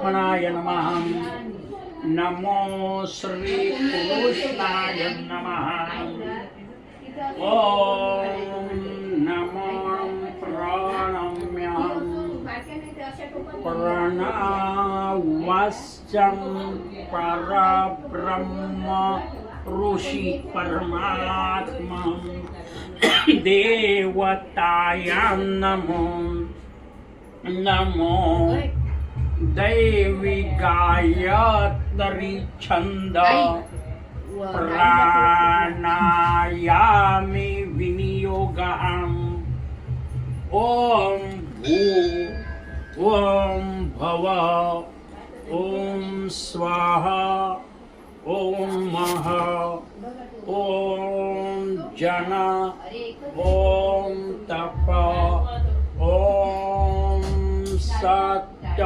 परमात्मनाय नमः। नमो श्री कृष्णाय नमः। ओम नमो प्रणम्यं प्रणवस्चं परब्रह्म ऋषि परमात्मा देवतायां नमो नमो दैवी गायत्री छंद प्राणायामी विनियोगम् ओम भू ओम भव ओम स्वाहा ओम मह ओम जन ओम तप ओम सत्य